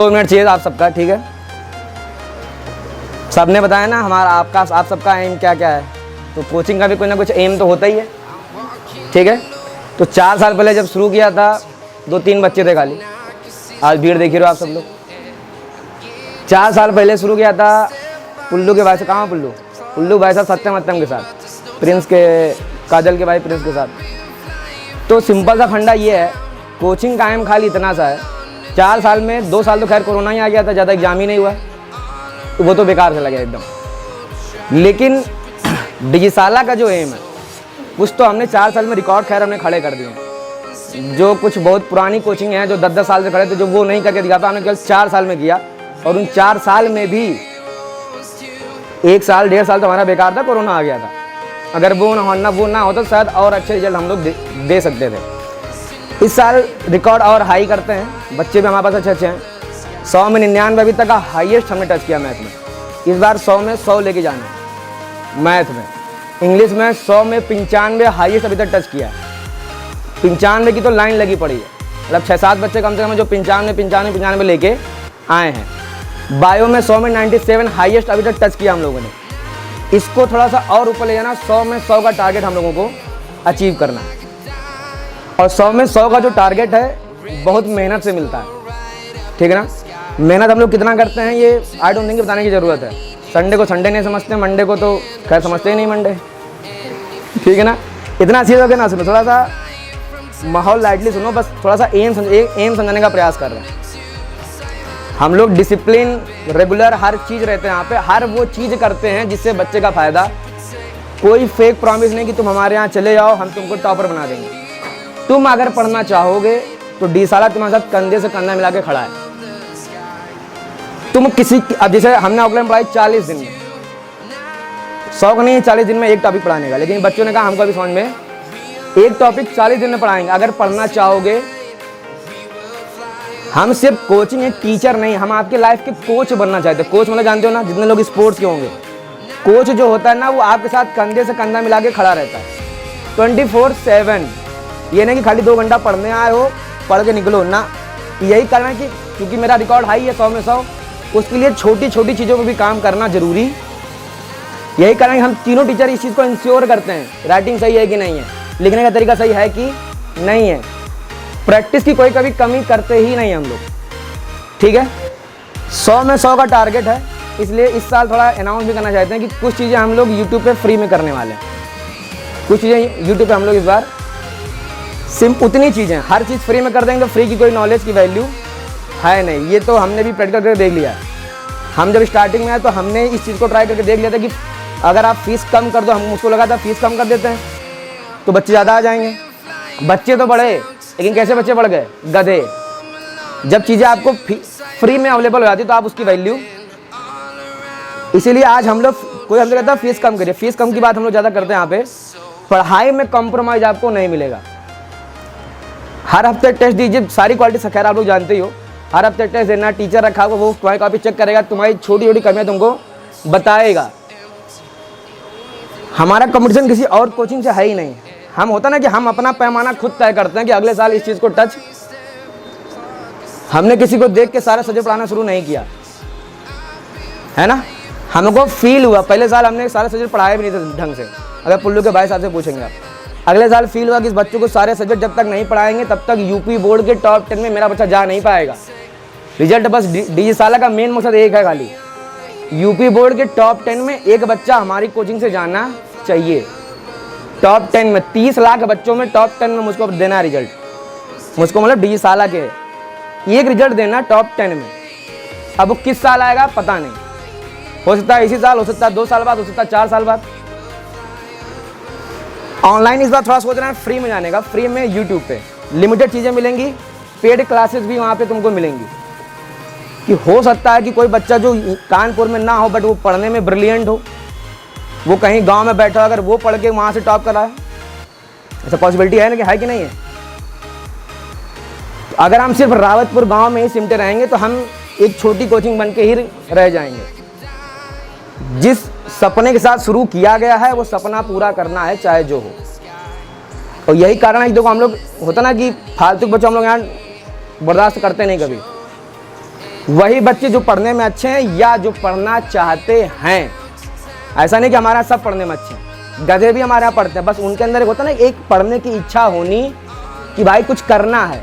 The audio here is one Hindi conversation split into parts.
2 मिनट चाहिए आप सबका, ठीक है। सबने बताया ना हमारा आप सबका एम क्या क्या है, तो कोचिंग का भी कोई ना कुछ एम तो होता ही है, ठीक है। तो 4 साल पहले जब शुरू किया था 2-3 बच्चे थे खाली, आज भीड़ देख रहे हो आप सब लोग। 4 साल पहले शुरू किया था पुल्लू के भाई से, कहाँ पुल्लू भाई साहब सत्यम के साथ, प्रिंस के, काजल के भाई प्रिंस के साथ। तो सिंपल सा फंडा ये है, कोचिंग का एम खाली इतना सा है, 4 साल में 2 साल तो खैर कोरोना ही आ गया था, ज़्यादा एग्जाम ही नहीं हुआ, तो वो तो बेकार से लगा एकदम। लेकिन डिजिसाला का जो एम है कुछ तो हमने 4 साल में रिकॉर्ड खैर हमने खड़े कर दिए। जो कुछ बहुत पुरानी कोचिंग है जो 10-10 साल से खड़े थे, जो वो नहीं करके दिखा था, हमने केवल 4 साल में किया। और उन 4 साल में भी 1 साल 1.5 साल तो हमारा बेकार था, कोरोना आ गया था। अगर वो ना होता शायद और अच्छे रिजल्ट हम लोग दे सकते थे। इस साल रिकॉर्ड और हाई करते हैं, बच्चे भी हमारे पास अच्छे हैं। 100 में 99 अभी तक का हाईएस्ट हमने टच किया मैथ में। इस बार 100 में 100 लेके जाना है मैथ में। इंग्लिश में 100 में 95 हाईएस्ट अभी तक टच किया है। 95 की तो लाइन लगी पड़ी है, मतलब 6-7 बच्चे कम से कम जो 95 लेके आए हैं। बायो में 100 में 97 हाईएस्ट अभी तक टच किया हम लोगों ने। इसको थोड़ा सा और ऊपर ले जाना, 100 में 100 का टारगेट हम लोगों को अचीव करना है। और 100 में 100 का जो टारगेट है बहुत मेहनत से मिलता है, ठीक है ना। मेहनत हम लोग कितना करते हैं ये आई डोंट थिंक बताने की ज़रूरत है। संडे को संडे नहीं समझते, मंडे को तो खैर समझते ही नहीं मंडे, ठीक है ना। इतना सीरियस होकर ना सुनो, थोड़ा सा माहौल लाइटली सुनो, बस थोड़ा सा एम समझने का प्रयास कर रहे हैं हम लोग। डिसिप्लिन रेगुलर हर चीज़ रहते हैं यहाँ पे, हर वो चीज़ करते हैं जिससे बच्चे का फ़ायदा। कोई फेक प्रॉमिस नहीं कि तुम हमारे यहाँ चले जाओ हम तुमको टॉपर बना देंगे। तुम अगर पढ़ना चाहोगे तो डिजिसाला तुम्हारे साथ कंधे से कंधा मिला के खड़ा है। तुम किसी, अब जैसे हमने ऑफलाइन पढ़ाई 40 दिन में, 100 का नहीं है 40 दिन में एक टॉपिक पढ़ाने का, लेकिन बच्चों ने कहा हमको अभी समझ में एक टॉपिक 40 दिन में पढ़ाएंगे। अगर पढ़ना चाहोगे, हम सिर्फ कोचिंग एक टीचर नहीं, हम आपके लाइफ के कोच बनना चाहते हैं। कोच मतलब जानते हो ना, जितने लोग स्पोर्ट्स के होंगे, कोच जो होता है ना वो आपके साथ कंधे से कंधा मिला के खड़ा रहता है 24/7। ये नहीं कि खाली 2 घंटा पढ़ने आए हो पढ़ के निकलो ना। यही कारण है कि क्योंकि मेरा रिकॉर्ड हाई है 100 में 100, उसके लिए छोटी छोटी चीज़ों पर भी काम करना जरूरी। यही कारण है हम तीनों टीचर इस चीज़ को इंश्योर करते हैं, राइटिंग सही है कि नहीं है, लिखने का तरीका सही है कि नहीं है, प्रैक्टिस की कोई कभी कमी करते ही नहीं हम लोग, ठीक है। 100 में 100 का टारगेट है, इसलिए इस साल थोड़ा अनाउंस भी करना चाहते हैं कि कुछ चीज़ें हम लोग यूट्यूब पे फ्री में करने वाले हैं। कुछ चीज़ें यूट्यूब पे हम लोग इस बार उतनी चीज़ें, हर चीज़ फ्री में कर देंगे तो फ्री की कोई नॉलेज की वैल्यू है नहीं। ये तो हमने भी प्रैक्टिकल करके देख लिया है। हम जब स्टार्टिंग में आए तो हमने इस चीज़ को ट्राई करके देख लिया था कि अगर आप फीस कम कर दो, हम मुझको लगा था फीस कम कर देते हैं तो बच्चे ज़्यादा आ जाएंगे। बच्चे तो बढ़े, लेकिन कैसे बच्चे बढ़ गए? गधे। जब चीज़ें आपको फ्री में अवेलेबल हो जाती तो आप उसकी वैल्यू, इसीलिए आज हम लोग, कोई हमसे कहता है फीस कम करिए, फीस कम की बात हम लोग ज़्यादा करते हैं। यहाँ पे पढ़ाई में कॉम्प्रोमाइज़ आपको नहीं मिलेगा। हर हफ्ते टेस्ट दीजिए, सारी क्वालिटी खैर आप लोग जानते ही हो। हर हफ्ते टेस्ट देना, टीचर रखा होगा वो तुम्हारी कॉपी चेक करेगा, तुम्हारी छोटी छोटी कमियां तुमको बताएगा। हमारा कंपटीशन किसी और कोचिंग से है ही नहीं। हम होता ना कि हम अपना पैमाना खुद तय करते हैं कि अगले साल इस चीज़ को टच, हमने किसी को देख के सारे सब्जेक्ट पढ़ाना शुरू नहीं किया है ना। हमको फील हुआ, पहले साल हमने सारे सब्जेक्ट पढ़ाए भी नहीं थे ढंग से। अगर पुल्लू के भाई साहब से पूछेंगे आप, अगले साल फील हुआ कि इस बच्चों को सारे सब्जेक्ट जब तक नहीं पढ़ाएंगे तब तक यूपी बोर्ड के टॉप 10 में मेरा बच्चा जा नहीं पाएगा। रिजल्ट बस डिजिसाला का मेन मकसद एक है खाली, यूपी बोर्ड के टॉप 10 में एक बच्चा हमारी कोचिंग से जाना चाहिए। टॉप 10 में 30 लाख बच्चों में टॉप 10 में मुझको देना है रिजल्ट, मुझको मतलब डिजिसाला के एक रिजल्ट देना टॉप 10 में। अब वो किस साल आएगा पता नहीं, हो सकता है इसी साल, हो सकता है 2 साल बाद, हो सकता है 4 साल बाद। ऑनलाइन इस बार थोड़ा सोच रहे हैं फ्री में जाने का। फ्री में यूट्यूब पे लिमिटेड चीज़ें मिलेंगी, पेड क्लासेस भी वहाँ पे तुमको मिलेंगी। कि हो सकता है कि कोई बच्चा जो कानपुर में ना हो बट वो पढ़ने में ब्रिलियंट हो, वो कहीं गांव में बैठा, अगर वो पढ़ के वहाँ से टॉप करा है, ऐसा पॉसिबिलिटी है ना, कि है कि नहीं है। तो अगर हम सिर्फ रावतपुर गांव में ही सिमटे रहेंगे तो हम एक छोटी कोचिंग बन के ही रह जाएंगे। जिस सपने के साथ शुरू किया गया है वो सपना पूरा करना है चाहे जो हो। और यही कारण है कि देखो हम लोग, होता ना कि फालतू बच्चों हम लोग यहाँ बर्दाश्त करते नहीं कभी। वही बच्चे जो पढ़ने में अच्छे हैं या जो पढ़ना चाहते हैं। ऐसा नहीं कि हमारे यहाँ सब पढ़ने में अच्छे हैं, गधे भी हमारे यहाँ पढ़ते हैं, बस उनके अंदर एक होता है ना एक पढ़ने की इच्छा होनी कि भाई कुछ करना है।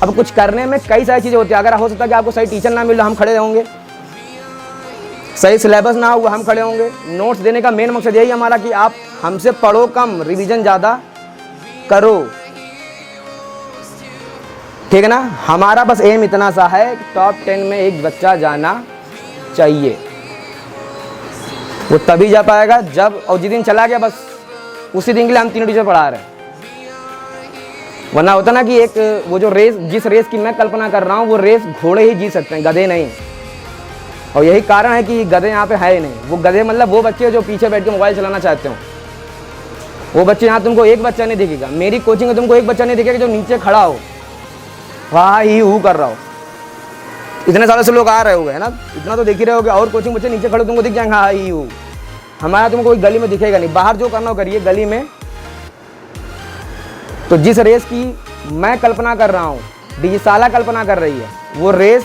अब कुछ करने में कई सारी चीज़ें होती है। अगर हो सकता है कि आपको सही टीचर ना मिले, हम खड़े होंगे, सही सिलेबस ना हुआ, हम खड़े होंगे। नोट्स देने का मेन मकसद यही हमारा कि आप हमसे पढ़ो कम, रिवीजन ज़्यादा करो, ठीक है ना। हमारा बस एम इतना सा है कि टॉप 10 में एक बच्चा जाना चाहिए। वो तभी जा पाएगा जब, और जिस दिन चला गया बस उसी दिन के लिए हम तीनों टीचर पढ़ा रहे हैं। वरना होता ना कि एक वो जो रेस, जिस रेस की मैं कल्पना कर रहा हूँ, वो रेस घोड़े ही जीत सकते हैं, गधे नहीं। और यही कारण है कि गधे यहाँ पे है ही नहीं। वो गधे मतलब वो बच्चे जो पीछे बैठ के मोबाइल चलाना चाहते हो, वो बच्चे यहाँ तुमको एक बच्चा नहीं दिखेगा। मेरी कोचिंग में तुमको एक बच्चा नहीं दिखेगा जो नीचे खड़ा हो वाह ही हू कर रहा हो। इतने सालों से लोग आ रहे हो है ना, इतना तो देख ही रहे होगे। और कोचिंग बच्चे नीचे खड़े तुमको दिख जाएंगे हाँ ही हू। हमारा तुमको कोई गली में दिखेगा नहीं। बाहर जो करना हो करिए, गली में। तो जिस रेस की मैं कल्पना कर रहा हूँ, डिजिसाला कल्पना कर रही है, वो रेस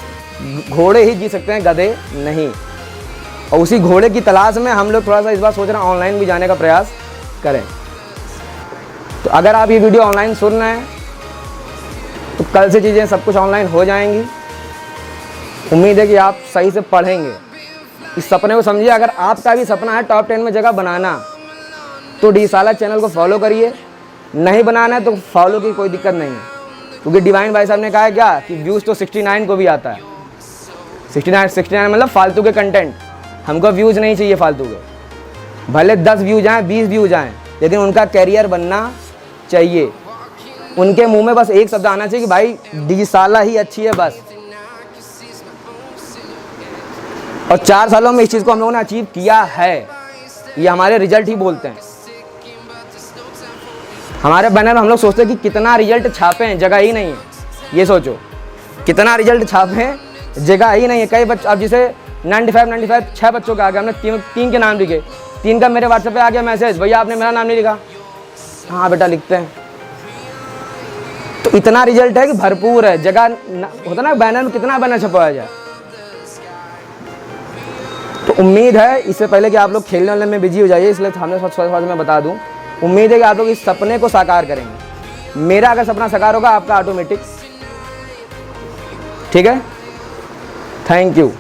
घोड़े ही जीत सकते हैं, गधे नहीं। और उसी घोड़े की तलाश में हम लोग थोड़ा सा इस बार सोच रहे हैं ऑनलाइन भी जाने का प्रयास करें। तो अगर आप ये वीडियो ऑनलाइन सुन रहे हैं तो कल से चीज़ें सब कुछ ऑनलाइन हो जाएंगी। उम्मीद है कि आप सही से पढ़ेंगे। इस सपने को समझिए। अगर आपका भी सपना है टॉप 10 में जगह बनाना, तो डिजिसाला चैनल को फॉलो करिए। नहीं बनाना है तो फॉलो की कोई दिक्कत नहीं है, क्योंकि डिवाइन भाई साहब ने कहा है क्या कि व्यूज़ तो 69 को भी आता है। 69 मतलब फालतू के कंटेंट। हमको व्यूज़ नहीं चाहिए फालतू के, भले 10 व्यूज आएँ, 20 व्यूज आएँ, लेकिन उनका कैरियर बनना चाहिए। उनके मुंह में बस एक शब्द आना चाहिए कि भाई डिजिसाला ही अच्छी है बस। और 4 सालों में इस चीज़ को हम लोगों ने अचीव किया है। ये हमारे रिजल्ट ही बोलते हैं। हमारे बैनर में हम लोग सोचते हैं कि कितना रिजल्ट छापे हैं, जगह ही नहीं है। ये सोचो कितना रिजल्ट छापे हैं, जगह ही नहीं है। कई बच्चे, अब जिसे 95 6 बच्चों के आ गए, हमने 3 के नाम लिखे, 3 का मेरे व्हाट्सएप पे आ गया मैसेज, भैया आपने मेरा नाम नहीं लिखा। हाँ बेटा लिखते हैं। तो इतना रिजल्ट है कि भरपूर है। जगह होता ना बैनर में, कितना बैनर छपवाया जाए। तो उम्मीद है, इससे पहले कि आप लोग खेलने वाले में बिजी हो जाइए, इसलिए हमने थोड़ा मैं बता दूं, उम्मीद है कि आप लोग इस सपने को साकार करेंगे। मेरा अगर सपना साकार होगा, आपका ऑटोमेटिक। ठीक है, थैंक यू।